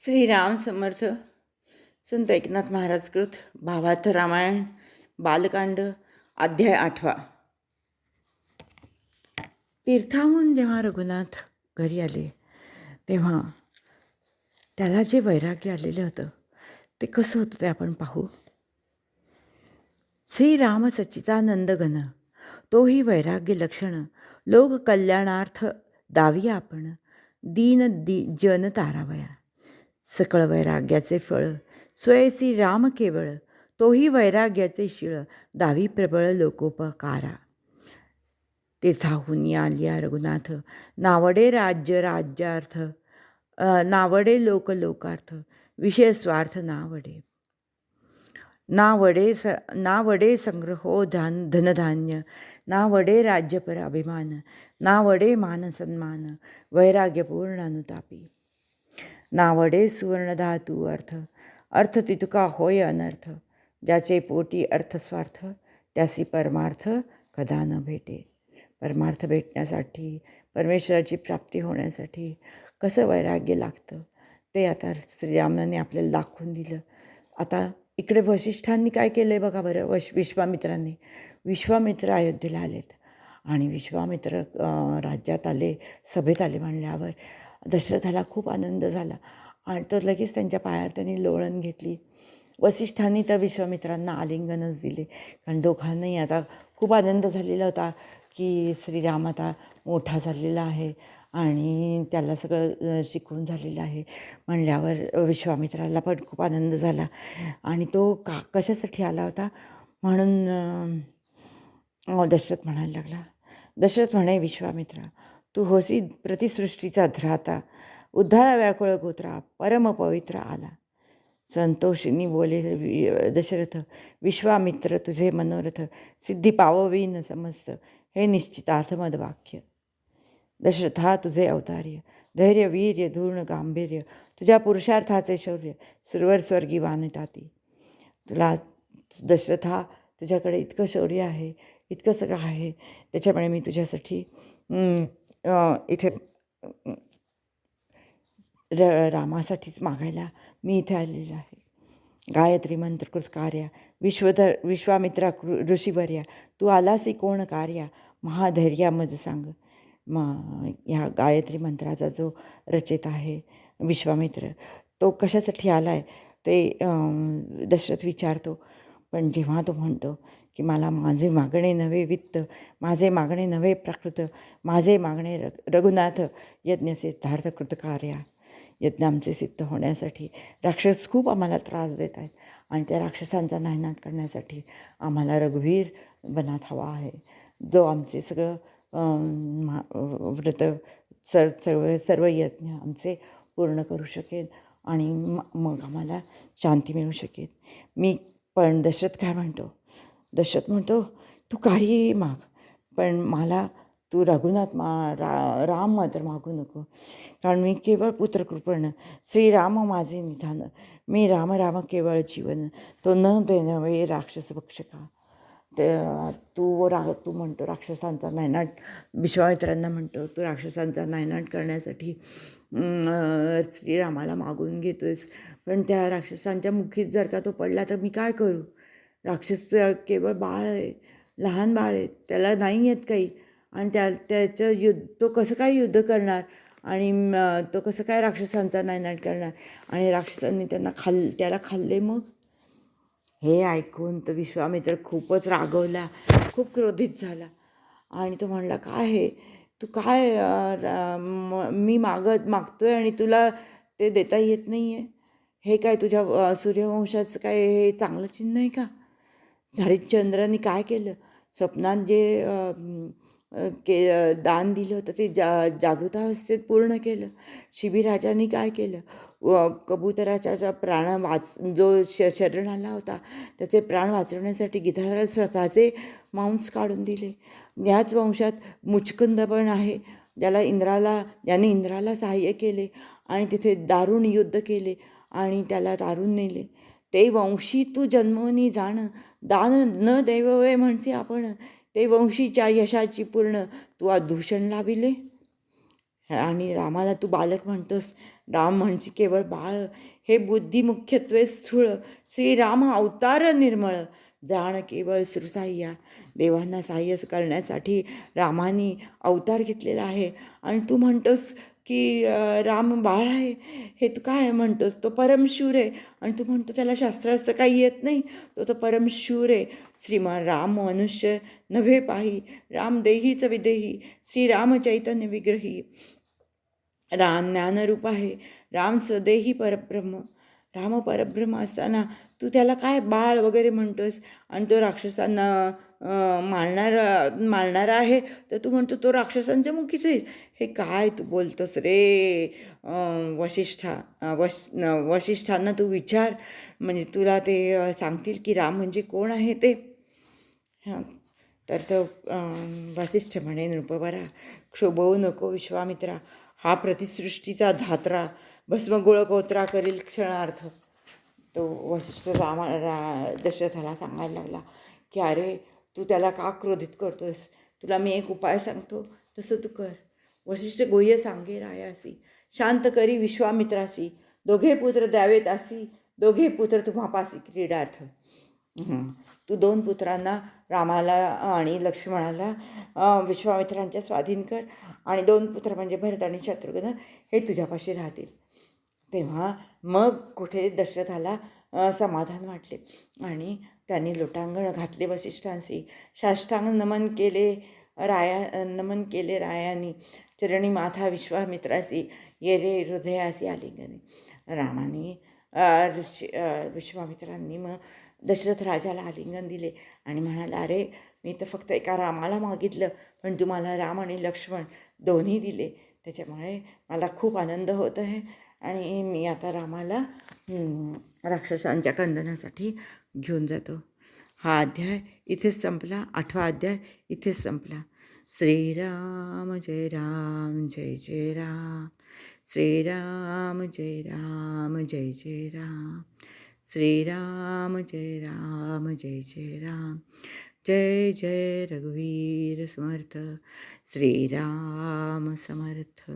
श्रीराम समर्थ. संत एकनाथ महाराजकृत भावार्थ रामायण बालकांड अध्याय 8. तीर्थाहून जेव्हा रघुनाथ घरी आले तेव्हा त्याला जे वैराग्य आलेलं होतं ते कसं होतं ते आपण पाहू. श्रीराम सच्चिदानंद घन तोही वैराग्य लक्षण लोक कल्याणार्थ दावी आपण जन तारावया. सकळ वैराग्याचे फळ स्वयसी राम केवळ तोही वैराग्याचे शिळ दावी प्रबळ लोकोपकारा. तीर्थाहून आलिया रघुनाथ नावडे राज्य राज्यार्थ नावडे लोक लोकार्थ विषय स्वार्थ नावडे. नावडे संग्रहो धनधान्य नावडे राज्यपर अभिमान नावडे मान सन्मान वैराग्यपूर्ण अनुतापी. नावडे सुवर्णधातू अर्थ तितुका होय अनर्थ ज्याचे पोटी अर्थस्वार्थ त्यासी परमार्थ कदा न भेटे. परमार्थ भेटण्यासाठी परमेश्वराची प्राप्ती होण्यासाठी कसं वैराग्य लागतं ते आता श्रीरामाने आपल्याला दाखवून दिलं. आता इकडे वसिष्ठांनी काय केलं आहे बघा बरं. विश्वामित्र अयोध्येला आलेत आणि विश्वामित्र राज्यात आले, सभेत आले म्हणल्यावर दशरथाला खूप आनंद झाला आणि तो लगेच त्यांच्या पायावर त्यांनी लोळण घेतली. वसिष्ठांनी त्या विश्वामित्रांना आलिंगनच दिले, कारण दोघांनाही आता खूप आनंद झालेला होता की श्रीराम आता मोठा झालेला आहे आणि त्याला सगळं शिकवून झालेलं आहे म्हणल्यावर विश्वामित्राला पण खूप आनंद झाला. आणि तो कशासाठी आला होता म्हणून दशरथ म्हणायला लागला. दशरथ म्हणे, विश्वामित्रा तू होसी प्रतिसृष्टीचा ध्राता उद्धारा व्याकुळ गोत्रा परमपवित्र आला. संतोषिनी बोले दशरथ, विश्वामित्र तुझे मनोरथ सिद्धी पाववी न समस्त हे निश्चितार्थ मदवाक्य. दशरथा तुझे अवतार्य धैर्य वीर्य धूर्ण गांभीर्य तुझ्या पुरुषार्थाचे शौर्य सुरवर स्वर्गी वानटाती. तुला दशरथा तुझ्याकडे इतकं शौर्य आहे, इतकं सगळं आहे, त्याच्यामुळे मी तुझ्यासाठी इथे रामासाठीच मागायला मी इथे आलेलं आहे. गायत्री मंत्रकृत कार्या विश्वामित्रा ऋषीवर्या तू आलासी कोण कार्या महाधैर्या मज सांग. ह्या गायत्री मंत्राचा जो रचयिता आहे विश्वामित्र, तो कशासाठी आला आहे ते दशरथ विचारतो. पण जेव्हा तो म्हणतो की मला माझे मागणे नव्हे वित्त, माझे मागणे नव्हे प्राकृत, माझे मागणे रघुनाथ यज्ञ सिद्धार्थ कृतकार्या. यज्ञ आमचे सिद्ध होण्यासाठी राक्षस खूप आम्हाला त्रास देत आहेत आणि त्या राक्षसांचा नायनाट करण्यासाठी आम्हाला रघुवीर बनात हवा आहे, जो आमचे सगळं व्रत सर्व यज्ञ आमचे पूर्ण करू शकेल आणि मग आम्हाला शांती मिळू शकेल. पण दशरथ काय म्हणतो? दशरथ म्हणतो, तू काहीही माग, पण मला तू रघुनाथ राम मात्र मागू नको, कारण मी केवळ पुत्रकृपण श्रीराम माझे निधान, मी राम राम केवळ जीवन, तो न देणवे राक्षस भक्षका. तू म्हणतो राक्षसांचा नायनाट, विश्वामित्रांना म्हणतो तू राक्षसांचा नायनाट करण्यासाठी श्रीरामाला मागून घेतोयस, पण त्या राक्षसांच्या मुखीत जर का तो पडला तर मी काय करू? राक्षस केवळ बाळ आहे, लहान बाळ आहे, त्याला नाही येत काही, आणि त्याचं तो कसं काय युद्ध करणार आणि तो कसं काय राक्षसांचा नायनाट करणार, आणि राक्षसांनी त्याला खाल्ले मग. हे ऐकून तर विश्वामित्र खूपच रागवला, खूप क्रोधित झाला आणि तो म्हणला, काय हे तू काय मी मागतोय आणि तुला ते देता येत नाही आहे? हे काय तुझ्या सूर्यवंशाचं काय हे चांगलं चिन्ह आहे का? हरिश्चंद्रांनी काय केलं? स्वप्नात जे दान दिलं होतं ते जागृतावस्थेत पूर्ण केलं. शिबिराजांनी काय केलं? कबुतराचा प्राण जो शरण आला होता त्याचे प्राण वाचवण्यासाठी गिधाराला स्वतःचे मांस काढून दिले. याच वंशात मुचकुंद पण आहे, ज्याने इंद्राला सहाय्य केले आणि तिथे दारुण युद्ध केले आणि त्याला तारून नेले. ते वंशी तू जन्मोनी जाण, दान न दैववे म्हणसे आपण, ते वंशीच्या यशाची पूर्ण तू दूषण लाविले. आणि रामाला तू बालक म्हणतोस. राम म्हणजे केवळ बाळ. हे बुद्धी मुख्यत्वे स्थूळ. श्रीराम अवतार निर्मळ. जाण केवळ सुरसाह्या. देवांना साह्य करण्यासाठी रामाने अवतार घेतलेला आहे. आणि तू म्हणतोस की राम बाळ आहे. हे तू काय म्हणतोस? तो परमशूर आहे. आणि तू म्हणतो त्याला शास्त्रास्त्र काही येत नाही. तो परमशूर आहे. श्रीमान राम मनुष्य नव्हे पाही. राम देहीच विदेही. श्रीराम चैतन्य विग्रही. राम ज्ञानरूप आहे. राम स्वदेही परब्रह्म. राम परब्रह्म असताना तू त्याला काय बाळ वगैरे म्हणतोस. आणि तो राक्षसांना मारणारा आहे. तर तू म्हणतो तो राक्षसांच्या मुखीच आहे. हे काय तू बोलतोस रे वशिष्ठांना तू विचार. म्हणजे तुला ते सांगतील की राम म्हणजे कोण आहे ते. हां. तर तो वसिष्ठ म्हणे, नृपवरा क्षोभवू नको विश्वामित्रा. हा प्रतिसृष्टीचा धात्रा भस्मगोळ कोत्रा करील क्षणार्थ. तो वसिष्ठ दशरथाला सांगायला लागला की अरे तू त्याला का क्रोधित करतोयस. तुला मी एक उपाय सांगतो, तसं तू कर. वसिष्ठ गुह्य सांगे रायासी. शांत करी विश्वामित्रासी. दोघे पुत्र द्यावेत असी. दोघे पुत्र तुम्हापासी क्रीडार्थ. तू 2 पुत्रांना रामाला आणि लक्ष्मणाला विश्वामित्रांच्या स्वाधीन कर. आणि 2 पुत्र म्हणजे भरत आणि शत्रुघ्न हे तुझ्यापाशी राहतील. तेव्हा मग कुठे दशरथाला समाधान वाटले. आणि त्यांनी लोटांगण घातले वसिष्ठांशी. साष्टांग नमन केले रायांनी. चरणी माथा विश्वामित्रासी. ये रे हृदयासी आलिंगनी. रामाने विश्वामित्रांनी मग दशरथ राजाला आलिंगन दिले आणि म्हणाला, अरे मी तर फक्त एका रामाला मागितलं, पण तुम्हाला राम आणि लक्ष्मण दोन्ही दिले. त्याच्यामुळे मला खूप आनंद होत आहे. आणि मी आता रामाला राक्षसांच्या खंदनासाठी घेऊन जातो. हा अध्याय इथेच संपला. 8वा अध्याय इथेच संपला. श्रीराम जय राम जय जय राम. श्रीराम जय राम जय जय राम. श्रीराम जय राम जय जय राम. जय जय रघुवीर समर्थ. श्रीराम समर्थ.